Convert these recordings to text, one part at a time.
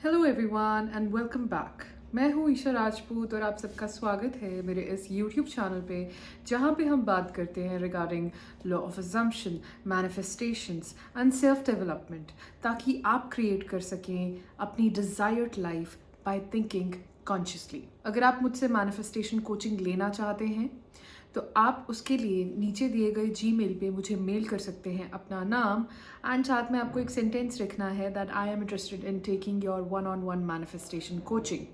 Hello everyone and welcome back. मैं हूँ ईशा राजपूत और आप सबका स्वागत है मेरे इस यूट्यूब चैनल पे, जहाँ पे हम बात करते हैं regarding law of assumption, manifestations and self development, ताकि आप क्रिएट कर सकें अपनी desired life by thinking consciously. अगर आप मुझसे मैनिफेस्टेशन कोचिंग लेना चाहते हैं तो आप उसके लिए नीचे दिए गए जीमेल पे मुझे मेल कर सकते हैं अपना नाम एंड साथ में आपको एक सेंटेंस लिखना है that I am interested in taking your one on one manifestation coaching.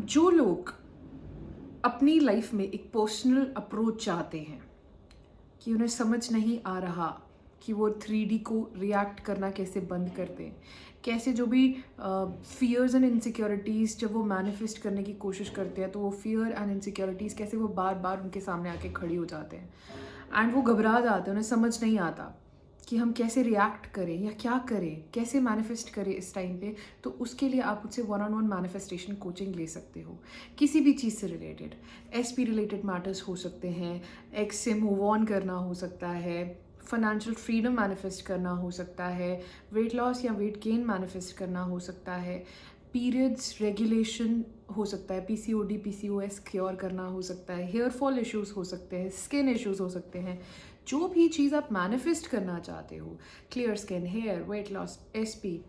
जो लोग अपनी लाइफ में एक पर्सनल अप्रोच चाहते हैं कि उन्हें समझ नहीं आ रहा कि वो 3D को रिएक्ट करना कैसे बंद कर दें, कैसे जो भी फियर्स एंड इनसिक्योरिटीज़ जब वो मैनिफेस्ट करने की कोशिश करते हैं तो वो फियर एंड इनसिक्योरिटीज़ कैसे वो बार बार उनके सामने आके खड़ी हो जाते हैं एंड वो घबरा जाते हैं, उन्हें समझ नहीं आता कि हम कैसे रिएक्ट करें या क्या करें, कैसे मैनिफेस्ट करें इस टाइम पे। तो उसके लिए आप मुझसे one on one manifestation coaching ले सकते हो, किसी भी चीज़ से रिलेटेड। एसपी रिलेटेड मैटर्स हो सकते हैं, एक्स से मूव ऑन करना हो सकता है, फाइनेंशियल फ्रीडम मैनिफेस्ट करना हो सकता है, वेट लॉस या वेट गेन मैनिफेस्ट करना हो सकता है, पीरियड्स रेगुलेशन हो सकता है, पीसीओडी पीसीओएस क्योर करना हो सकता है, हेयर फॉल इश्यूज हो सकते हैं, स्किन इश्यूज हो सकते हैं। जो भी चीज़ आप मैनिफेस्ट करना चाहते हो, clear skin, hair, weight loss, SP,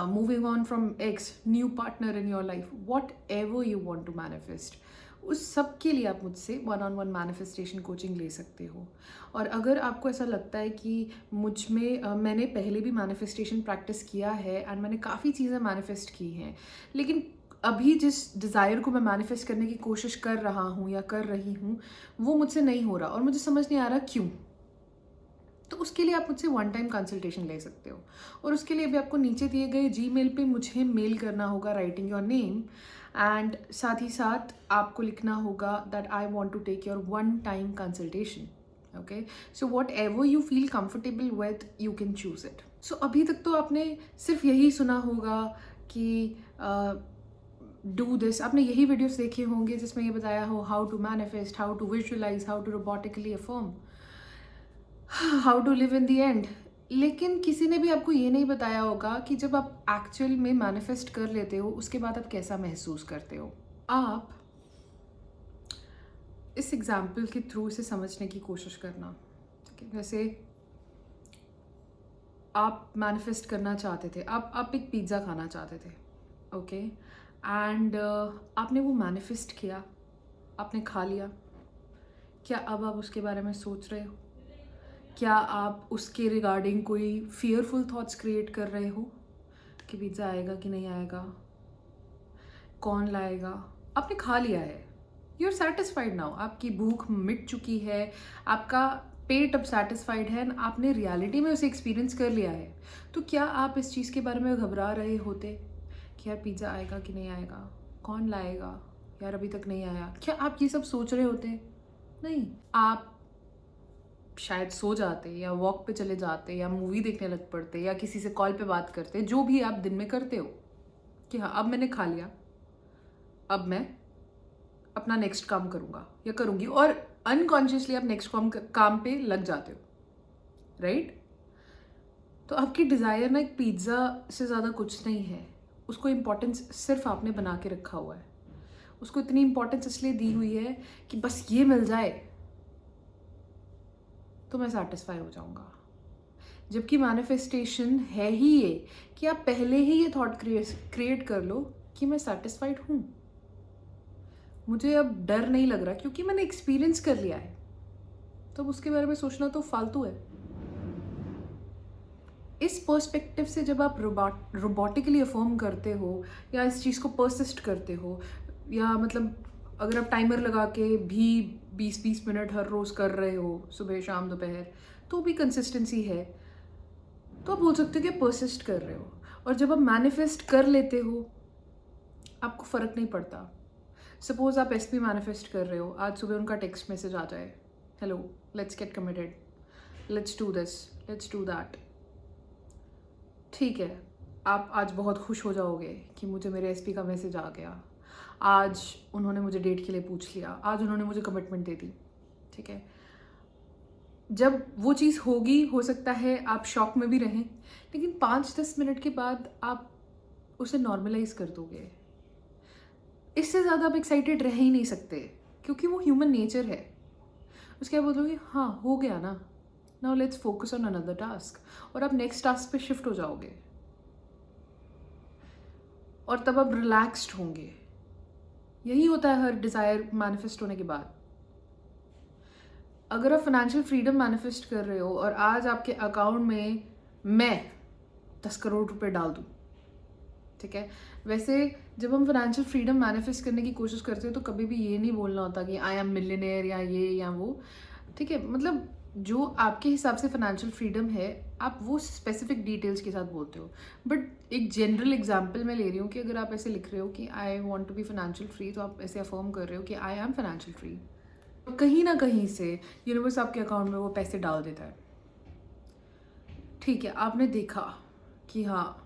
moving on from ex, new partner in your life, whatever you want to manifest, उस सब के लिए आप मुझसे one on one manifestation coaching ले सकते हो। और अगर आपको ऐसा लगता है कि मुझ में मैंने पहले भी मैनिफेस्टेशन प्रैक्टिस किया है एंड मैंने काफ़ी चीज़ें मैनिफेस्ट की हैं, लेकिन अभी जिस डिज़ायर को मैं मैनिफेस्ट करने की कोशिश कर रहा हूँ या कर रही हूँ वो मुझसे नहीं हो रहा और मुझे समझ नहीं आ रहा क्यों, तो उसके लिए आप मुझसे वन टाइम कंसल्टेशन ले सकते हो। और उसके लिए भी आपको नीचे दिए गए जीमेल पे मुझे मेल करना होगा राइटिंग योर नेम एंड साथ ही साथ आपको लिखना होगा that I want to take your one time consultation. Okay, so whatever you feel comfortable with you can choose it. So अभी तक तो आपने सिर्फ यही सुना होगा कि डू दिस, आपने यही वीडियोस देखे होंगे जिसमें ये बताया हो how to manifest, how to visualise, how to robotically affirm, how to live in the end. लेकिन किसी ने भी आपको ये नहीं बताया होगा कि जब आप एक्चुअल में मैनिफेस्ट कर लेते हो उसके बाद आप कैसा महसूस करते हो। आप इस एग्जाम्पल के थ्रू इसे समझने की कोशिश करना। ठीक है, जैसे आप मैनिफेस्ट करना चाहते थे, आप एक पिज़्ज़ा खाना चाहते थे, ओके, एंड आपने वो मैनिफेस्ट किया, आपने खा लिया। क्या अब आप उसके बारे में सोच रहे हो? क्या आप उसके रिगार्डिंग कोई फियरफुल थॉट्स क्रिएट कर रहे हो कि पिज़्ज़ा आएगा कि नहीं आएगा, कौन लाएगा? आपने खा लिया है, यू आर सेटिस्फाइड नाउ, आपकी भूख मिट चुकी है, आपका पेट अब सेटिस्फाइड है, आपने रियलिटी में उसे एक्सपीरियंस कर लिया है। तो क्या आप इस चीज़ के बारे में घबरा रहे होते कि यार पिज़्ज़ा आएगा कि नहीं आएगा, कौन लाएगा, यार अभी तक नहीं आया? क्या आप ये सब सोच रहे होते? नहीं, आप शायद सो जाते या वॉक पे चले जाते या मूवी देखने लग पड़ते या किसी से कॉल पे बात करते, जो भी आप दिन में करते हो कि हाँ अब मैंने खा लिया, अब मैं अपना नेक्स्ट काम करूँगा या करूँगी, और अनकॉन्शियसली आप नेक्स्ट काम पे लग जाते हो, राइट? तो आपकी डिज़ायर ना एक पिज़्ज़ा से ज़्यादा कुछ नहीं है, उसको इम्पोर्टेंस सिर्फ आपने बना के रखा हुआ है। उसको इतनी इम्पोर्टेंस इसलिए दी हुई है कि बस ये मिल जाए तो मैं सेटिस्फाई हो जाऊँगा। जबकि मैनिफेस्टेशन है ही ये कि आप पहले ही ये थॉट क्रिएट कर लो कि मैं सेटिस्फाइड हूँ, मुझे अब डर नहीं लग रहा क्योंकि मैंने एक्सपीरियंस कर लिया है। तो उसके बारे में सोचना तो फालतू है। इस पर्सपेक्टिव से जब आप रोबोटिकली अफर्म करते हो या इस चीज़ को परसिस्ट करते हो, या मतलब अगर आप टाइमर लगा के भी 20-20 मिनट हर रोज़ कर रहे हो, सुबह शाम दोपहर, तो भी कंसिस्टेंसी है, तो आप बोल सकते हो कि परसिस्ट कर रहे हो। और जब आप मैनिफेस्ट कर लेते हो आपको फ़र्क नहीं पड़ता। सपोज आप एसपी मैनिफेस्ट कर रहे हो, आज सुबह उनका टेक्स्ट मैसेज आ जाए, hello let's get committed, let's do this, let's do that. ठीक है, आप आज बहुत खुश हो जाओगे कि मुझे मेरे एसपी का मैसेज आ गया, आज उन्होंने मुझे डेट के लिए पूछ लिया, आज उन्होंने मुझे कमिटमेंट दे दी। ठीक है, जब वो चीज़ होगी, हो सकता है आप शॉक में भी रहें, लेकिन 5-10 मिनट के बाद आप उसे नॉर्मलाइज कर दोगे। इससे ज़्यादा आप एक्साइटेड रह ही नहीं सकते, क्योंकि वो ह्यूमन नेचर है। उसके बाद बोलोगे हाँ हो गया ना, now let's focus on another task, और आप नेक्स्ट टास्क पे शिफ्ट हो जाओगे और तब आप रिलैक्स्ड होंगे। यही होता है हर डिज़ायर मैनिफेस्ट होने के बाद। अगर आप फाइनेंशियल फ्रीडम मैनिफेस्ट कर रहे हो और आज आपके अकाउंट में मैं 10 करोड़ रुपए डाल दूँ, ठीक है, वैसे जब हम फाइनेंशियल फ्रीडम मैनिफेस्ट करने की कोशिश करते हैं तो कभी भी ये नहीं बोलना होता कि आई एम मिलियनेयर या ये या वो, ठीक है। मतलब जो आपके हिसाब से फाइनेंशियल फ्रीडम है, आप वो स्पेसिफिक डिटेल्स के साथ बोलते हो। बट एक जनरल एग्जांपल मैं ले रही हूँ कि अगर आप ऐसे लिख रहे हो कि I want to be financial free, तो आप ऐसे अफर्म कर रहे हो कि आई एम फाइनेंशियल फ्री। कहीं ना कहीं से यूनिवर्स आपके अकाउंट में वो पैसे डाल देता है। ठीक है, आपने देखा कि हाँ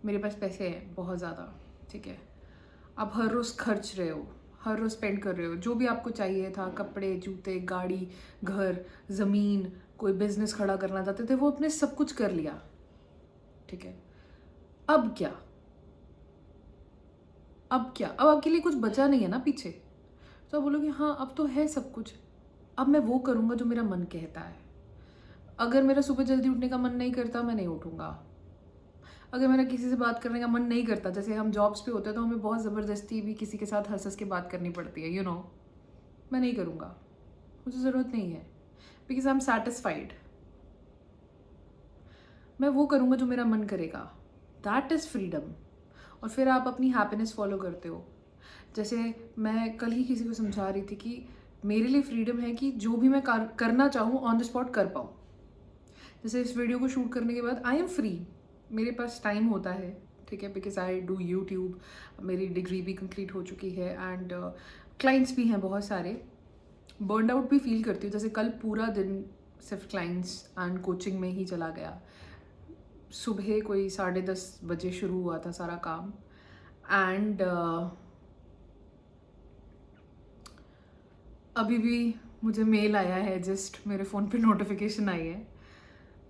मेरे पास पैसे हैं बहुत ज़्यादा, ठीक है, आप हर रोज़ खर्च रहे हो, हर रोज़ स्पेंड कर रहे हो, जो भी आपको चाहिए था, कपड़े, जूते, गाड़ी, घर, ज़मीन, कोई बिजनेस खड़ा करना चाहते थे, वो आपने सब कुछ कर लिया, ठीक है। अब क्या? अब आपके लिए कुछ बचा नहीं है ना पीछे। तो आप बोलोगे हाँ अब तो है सब कुछ, अब मैं वो करूँगा जो मेरा मन कहता है। अगर मेरा सुबह जल्दी उठने का मन नहीं करता, मैं नहीं उठूँगा। अगर मेरा किसी से बात करने का मन नहीं करता, जैसे हम जॉब्स पे होते हैं तो हमें बहुत ज़बरदस्ती भी किसी के साथ हंस हंस के बात करनी पड़ती है, मैं नहीं करूँगा, मुझे ज़रूरत नहीं है, बिकॉज आई एम सेटिस्फाइड। मैं वो करूँगा जो मेरा मन करेगा, दैट इज़ फ्रीडम। और फिर आप अपनी हैप्पीनेस फॉलो करते हो। जैसे मैं कल ही किसी को समझा रही थी कि मेरे लिए फ्रीडम है कि जो भी मैं करना चाहूँ ऑन द स्पॉट कर पाऊँ। जैसे इस वीडियो को शूट करने के बाद आई एम फ्री, मेरे पास टाइम होता है, ठीक है, बिकॉज आई डू यूट्यूब, मेरी डिग्री भी कंप्लीट हो चुकी है एंड क्लाइंट्स भी हैं बहुत सारे। बर्नड आउट भी फील करती हूँ, जैसे कल पूरा दिन सिर्फ क्लाइंट्स एंड कोचिंग में ही चला गया। सुबह कोई 10:30 बजे शुरू हुआ था सारा काम एंड अभी भी मुझे मेल आया है, जस्ट मेरे फ़ोन पे नोटिफिकेशन आई है।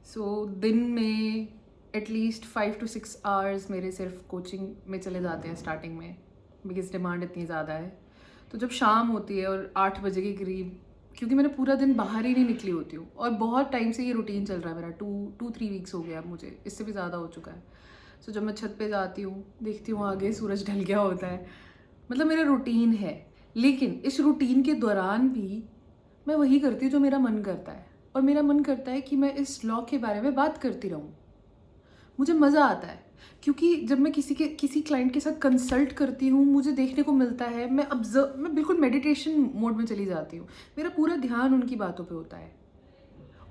सो दिन में एटलीस्ट 5 to 6 आवर्स मेरे सिर्फ कोचिंग में चले जाते हैं स्टार्टिंग में, बिकॉज डिमांड इतनी ज़्यादा है। तो जब शाम होती है और 8 बजे के करीब, क्योंकि मैंने पूरा दिन बाहर ही नहीं निकली होती हूँ और बहुत टाइम से ये रूटीन चल रहा है मेरा, 2-3 वीक्स हो गया, मुझे इससे भी ज़्यादा हो चुका है। सो जब मैं छत पे जाती हूँ, देखती हूँ आगे सूरज ढल गया होता है, मतलब मेरा रूटीन है। लेकिन इस रूटीन के दौरान भी मैं वही करती हूँ जो मेरा मन करता है, और मेरा मन करता है कि मैं इस लॉ के बारे में बात करती रहूँ। मुझे मज़ा आता है, क्योंकि जब मैं किसी क्लाइंट के साथ कंसल्ट करती हूँ, मुझे देखने को मिलता है, मैं बिल्कुल मेडिटेशन मोड में चली जाती हूँ। मेरा पूरा ध्यान उनकी बातों पे होता है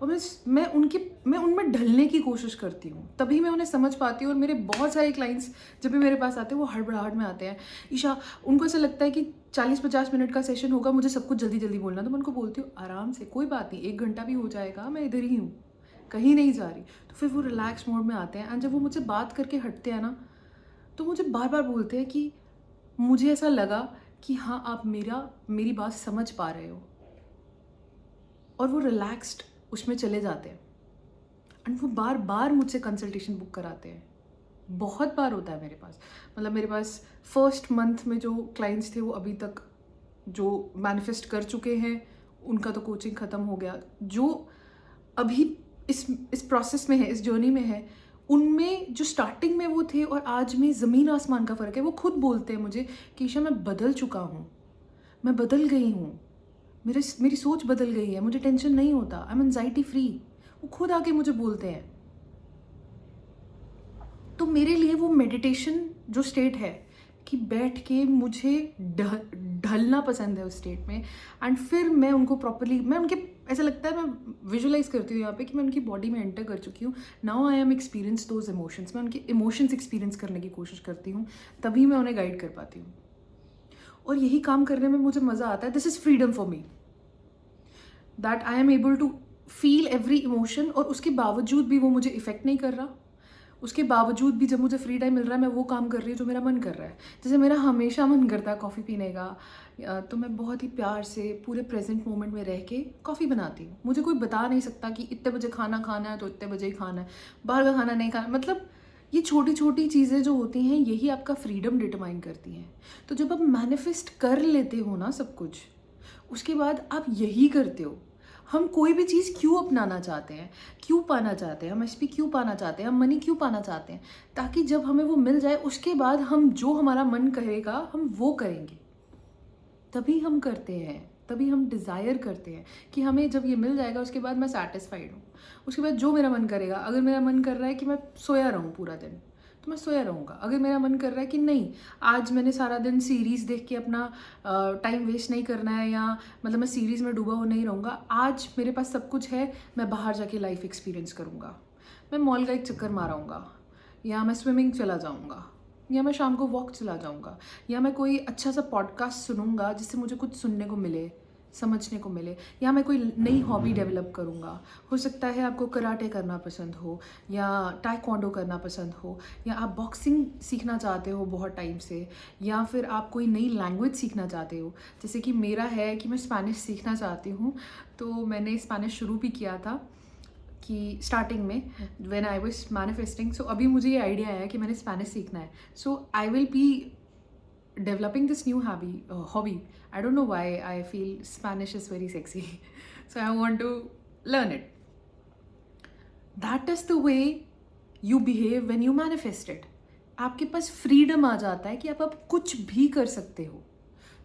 और मैं उनमें ढलने की कोशिश करती हूँ, तभी मैं उन्हें समझ पाती हूँ। और मेरे बहुत सारे क्लाइंट्स जब भी मेरे पास आते हैं वो हड़बड़ाहट में आते हैं, ईशा, उनको ऐसा लगता है कि 40-50 मिनट का सेशन होगा, मुझे सब कुछ जल्दी जल्दी बोलना। तो मैं उनको बोलती हूँ आराम से, कोई बात नहीं, 1 घंटा भी हो जाएगा, मैं इधर ही हूँ, कहीं नहीं जा रही। तो फिर वो रिलैक्स मोड में आते हैं एंड जब वो मुझसे बात करके हटते हैं ना, तो मुझे बार बार बोलते हैं कि मुझे ऐसा लगा कि हाँ आप मेरी बात समझ पा रहे हो, और वो रिलैक्स्ड उसमें चले जाते हैं एंड वो बार बार मुझसे कंसल्टेशन बुक कराते हैं। बहुत बार होता है मेरे पास, मतलब मेरे पास फर्स्ट मंथ में जो क्लाइंट्स थे वो अभी तक जो मैनिफेस्ट कर चुके हैं उनका तो कोचिंग ख़त्म हो गया, जो अभी इस प्रोसेस में है, इस जर्नी में है, उनमें जो स्टार्टिंग में वो थे और आज में ज़मीन आसमान का फ़र्क है। वो खुद बोलते हैं मुझे कि ईशा मैं बदल चुका हूँ, मैं बदल गई हूँ, मेरी सोच बदल गई है, मुझे टेंशन नहीं होता, आई एम एंजाइटी फ्री। वो खुद आके मुझे बोलते हैं। तो मेरे लिए वो मेडिटेशन जो स्टेट है कि बैठ के मुझे ढलना पसंद है उस स्टेट में, एंड फिर मैं उनको प्रॉपरली, मैं उनके, ऐसा लगता है मैं विजुअलाइज करती हूँ यहाँ पे कि मैं उनकी बॉडी में एंटर कर चुकी हूँ। Now I am experience those emotions, मैं उनके इमोशंस एक्सपीरियंस करने की कोशिश करती हूँ, तभी मैं उन्हें गाइड कर पाती हूँ। और यही काम करने में मुझे मज़ा आता है। This is freedom for me, that I am able to feel every emotion, और उसके बावजूद भी वो मुझे इफ़ेक्ट नहीं कर रहा, उसके बावजूद भी जब मुझे फ्री टाइम मिल रहा है मैं वो काम कर रही हूँ जो मेरा मन कर रहा है। जैसे मेरा हमेशा मन करता है कॉफ़ी पीने का, तो मैं बहुत ही प्यार से पूरे प्रेजेंट मोमेंट में रह के कॉफ़ी बनाती हूँ। मुझे कोई बता नहीं सकता कि इतने बजे खाना खाना है तो इतने बजे ही खाना है, बाहर का खाना नहीं खाना। मतलब ये छोटी छोटी चीज़ें जो होती हैं यही आपका फ्रीडम डिटरमाइन करती हैं। तो जब आप मैनिफेस्ट कर लेते हो ना सब कुछ, उसके बाद आप यही करते हो। हम कोई भी चीज़ क्यों अपनाना चाहते हैं, क्यों पाना चाहते हैं, हम एचपी क्यों पाना चाहते हैं, हम मनी क्यों पाना चाहते हैं, ताकि जब हमें वो मिल जाए उसके बाद हम जो हमारा मन करेगा हम वो करेंगे। तभी हम करते हैं, तभी हम डिज़ायर करते हैं कि हमें जब ये मिल जाएगा उसके बाद मैं सेटिस्फाइड हूँ। उसके बाद जो मेरा मन करेगा, अगर मेरा मन कर रहा है कि मैं सोया रहूँ पूरा दिन तो मैं सोया रहूँगा। अगर मेरा मन कर रहा है कि नहीं, आज मैंने सारा दिन सीरीज़ देख के अपना टाइम वेस्ट नहीं करना है, या मतलब मैं सीरीज़ में डूबा हुआ नहीं रहूँगा, आज मेरे पास सब कुछ है, मैं बाहर जाके लाइफ एक्सपीरियंस करूँगा, मैं मॉल का एक चक्कर माराऊँगा, या मैं स्विमिंग चला जाऊँगा, या मैं शाम को वॉक चला जाऊँगा, या मैं कोई अच्छा सा पॉडकास्ट सुनूंगा जिससे मुझे कुछ सुनने को मिले, समझने को मिले, या मैं कोई नई हॉबी डेवलप करूँगा। हो सकता है आपको कराटे करना पसंद हो, या टाइक्वांडो करना पसंद हो, या आप बॉक्सिंग सीखना चाहते हो बहुत टाइम से, या फिर आप कोई नई लैंग्वेज सीखना चाहते हो। जैसे कि मेरा है कि मैं स्पेनिश सीखना चाहती हूँ, तो मैंने स्पेनिश शुरू भी किया था कि स्टार्टिंग में व्हेन आई वाज मैनिफेस्टिंग। सो अभी मुझे ये आइडिया आया कि मैंने स्पेनिश सीखना है, so I will be developing this new hobby. I don't know why I feel Spanish is very sexy. So I want to learn it. That is the way you behave when you manifest it. आपके पास freedom आ जाता है कि आप कुछ भी कर सकते हो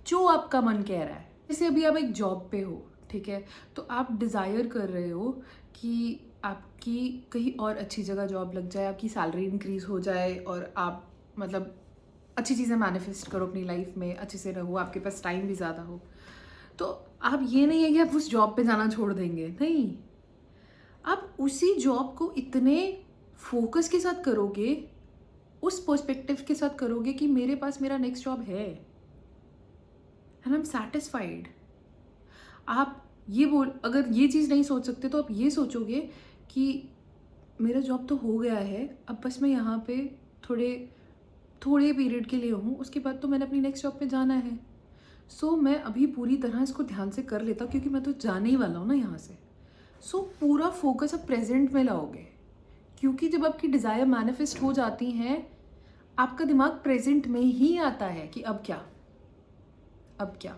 जो आपका मन कह रहा है। जैसे अभी आप एक जॉब पे हो, ठीक है, तो आप डिज़ायर कर रहे हो कि आपकी कहीं और अच्छी जगह जॉब लग जाए, आपकी सैलरी इंक्रीज़ हो जाए, और आप मतलब अच्छी चीज़ें मैनिफेस्ट करो अपनी लाइफ में, अच्छे से रहो, आपके पास टाइम भी ज़्यादा हो। तो आप ये नहीं है कि आप उस जॉब पे जाना छोड़ देंगे, नहीं, आप उसी जॉब को इतने फोकस के साथ करोगे, उस पर्सपेक्टिव के साथ करोगे कि मेरे पास मेरा नेक्स्ट जॉब है एंड आई एम सेटिस्फाइड। आप ये अगर ये चीज़ नहीं सोच सकते तो आप ये सोचोगे कि मेरा जॉब तो हो गया है, अब बस मैं यहाँ पे थोड़े पीरियड के लिए हूँ, उसके बाद तो मैंने अपनी नेक्स्ट जॉब पे जाना है। सो मैं अभी पूरी तरह इसको ध्यान से कर लेता हूँ क्योंकि मैं तो जाने ही वाला हूँ ना यहाँ से। सो पूरा फोकस आप प्रेजेंट में लाओगे, क्योंकि जब आपकी डिज़ायर मैनिफेस्ट हो जाती हैं आपका दिमाग प्रेजेंट में ही आता है कि अब क्या।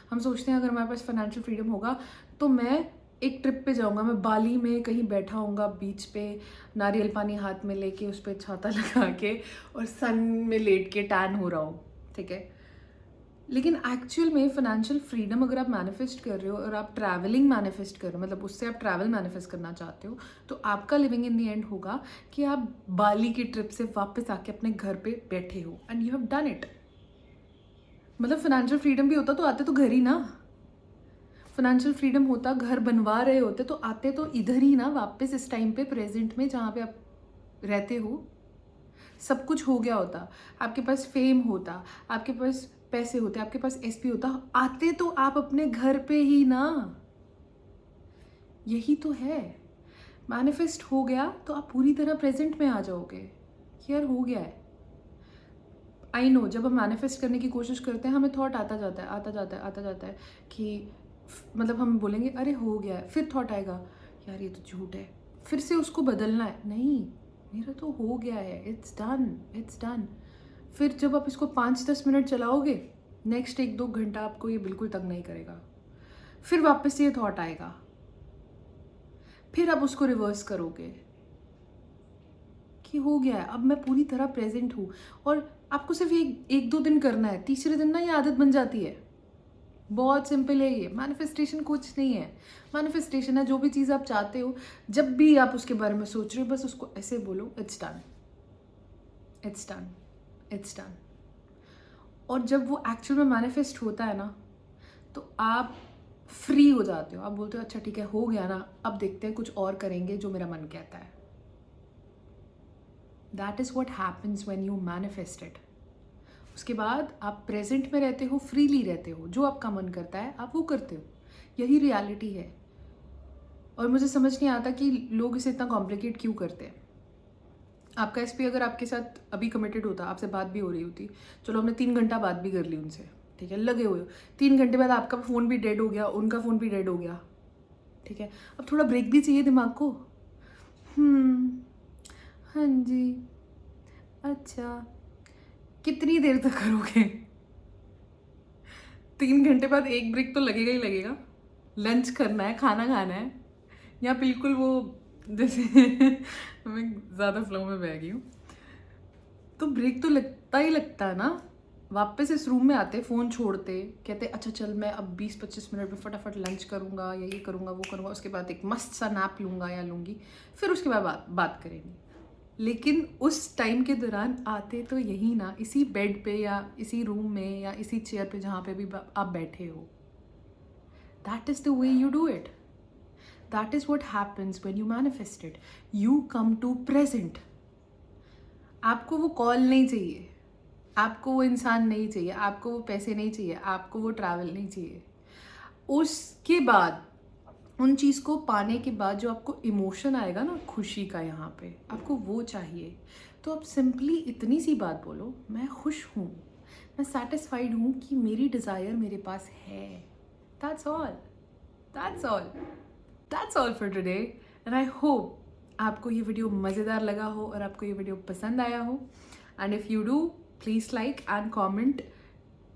हम सोचते हैं अगर हमारे पास फाइनेंशियल फ्रीडम होगा तो मैं एक ट्रिप पे जाऊंगा, मैं बाली में कहीं बैठा होऊंगा बीच पे, नारियल पानी हाथ में लेके, उस पर छाता लगा के और सन में लेट के टैन हो रहा हूँ, ठीक है। लेकिन एक्चुअल में फाइनेंशियल फ्रीडम अगर आप मैनिफेस्ट कर रहे हो और आप ट्रैवलिंग मैनिफेस्ट कर रहे हो, मतलब उससे आप ट्रैवल मैनिफेस्ट करना चाहते हो, तो आपका लिविंग इन द एंड होगा कि आप बाली की ट्रिप से वापस आके अपने घर पे बैठे हो and you have done it. मतलब फाइनेंशियल फ्रीडम भी होता तो आते तो घर ही ना, फाइनेंशियल फ्रीडम होता, घर बनवा रहे होते तो आते तो इधर ही ना वापस, इस टाइम पे प्रेजेंट में जहाँ पे आप रहते हो। सब कुछ हो गया होता, आपके पास फेम होता, आपके पास पैसे होते, आपके पास एसपी होता, आते तो आप अपने घर पे ही ना। यही तो है, मैनिफेस्ट हो गया तो आप पूरी तरह प्रेजेंट में आ जाओगे, यार हो गया है। आई नो जब हम मैनिफेस्ट करने की कोशिश करते हैं हमें थॉट आता जाता है कि मतलब हम बोलेंगे अरे हो गया है, फिर थॉट आएगा यार ये तो झूठ है, फिर से उसको बदलना है, नहीं मेरा तो हो गया है, इट्स डन। फिर जब आप इसको 5-10 मिनट चलाओगे, नेक्स्ट 1-2 घंटा आपको ये बिल्कुल तंग नहीं करेगा, फिर वापस ये थॉट आएगा, फिर आप उसको रिवर्स करोगे कि हो गया है, अब मैं पूरी तरह प्रेजेंट हूँ। और आपको सिर्फ 1-2 दिन करना है, तीसरे दिन ना ये आदत बन जाती है। बहुत सिंपल है ये, मैनिफेस्टेशन कुछ नहीं है। मैनिफेस्टेशन है जो भी चीज़ आप चाहते हो, जब भी आप उसके बारे में सोच रहे हो बस उसको ऐसे बोलो, इट्स डन। और जब वो एक्चुअल में मैनिफेस्ट होता है ना तो आप फ्री हो जाते हो, आप बोलते हो अच्छा ठीक है हो गया ना, अब देखते हैं कुछ और करेंगे जो मेरा मन कहता है। That is what happens when you manifest it. उसके बाद आप प्रेजेंट में रहते हो, फ्रीली रहते हो, जो आपका मन करता है आप वो करते हो, यही रियलिटी है। और मुझे समझ नहीं आता कि लोग इसे इतना कॉम्प्लिकेट क्यों करते हैं। आपका एसपी अगर आपके साथ अभी कमिटेड होता, आपसे बात भी हो रही होती, चलो हमने 3 घंटा बात भी कर ली उनसे, ठीक है, लगे हुए हो, 3 घंटे बाद आपका फ़ोन भी डेड हो गया, उनका फ़ोन भी डेड हो गया, ठीक है, अब थोड़ा ब्रेक भी चाहिए दिमाग को। हाँ जी, अच्छा, कितनी देर तक करोगे? 3 घंटे बाद एक ब्रेक तो लगेगा ही लगेगा। लंच करना है, खाना खाना है, या बिल्कुल वो जैसे मैं ज़्यादा फ्लो में बह गई हूँ, तो ब्रेक तो लगता ही लगता है ना। वापस इस रूम में आते, फ़ोन छोड़ते, कहते अच्छा चल मैं अब 20-25 मिनट में फटाफट लंच करूँगा या ये करूँगा वो करूँगा, उसके बाद एक मस्त सा नैप लूँगा या लूँगी, फिर उसके बाद बात करेंगे। लेकिन उस टाइम के दौरान आते तो यही ना, इसी बेड पे या इसी रूम में या इसी चेयर पे जहाँ पे भी आप बैठे हो। That is the way you do it. That is what happens when you manifest it. You come to present. आपको वो कॉल नहीं चाहिए, आपको वो इंसान नहीं चाहिए, आपको वो पैसे नहीं चाहिए, आपको वो ट्रैवल नहीं चाहिए। उसके बाद उन चीज़ को पाने के बाद जो आपको इमोशन आएगा ना खुशी का, यहाँ पे आपको वो चाहिए। तो आप सिंपली इतनी सी बात बोलो, मैं खुश हूँ, मैं सेटिस्फाइड हूँ कि मेरी डिज़ायर मेरे पास है। That's all, that's all, that's all for today. And I hope आपको ये वीडियो मज़ेदार लगा हो और आपको ये वीडियो पसंद आया हो। And if you do, please like and comment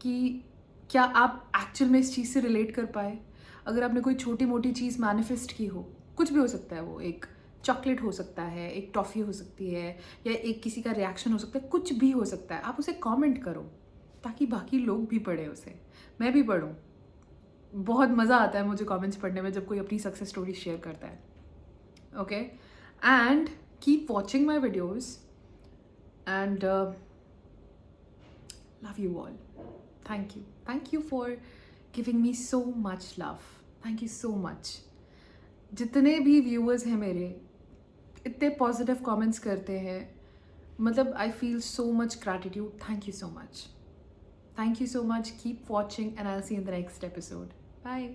कि क्या आप एक्चुअल में इस चीज़ से रिलेट कर पाए। अगर आपने कोई छोटी मोटी चीज़ मैनिफेस्ट की हो, कुछ भी हो सकता है, वो एक चॉकलेट हो सकता है, एक टॉफ़ी हो सकती है, या एक किसी का रिएक्शन हो सकता है, कुछ भी हो सकता है, आप उसे कमेंट करो ताकि बाकी लोग भी पढ़ें उसे, मैं भी पढ़ूँ। बहुत मज़ा आता है मुझे कमेंट्स पढ़ने में जब कोई अपनी सक्सेस स्टोरी शेयर करता है। Okay, and keep watching my videos and love you all. Thank you for giving me so much love. Thank you so much. जितने भी व्यूअर्स हैं मेरे, इतने पॉजिटिव कमेंट्स करते हैं, मतलब I feel so much gratitude. Thank you so much. Thank you so much. Keep watching and I'll see you in the next episode. Bye.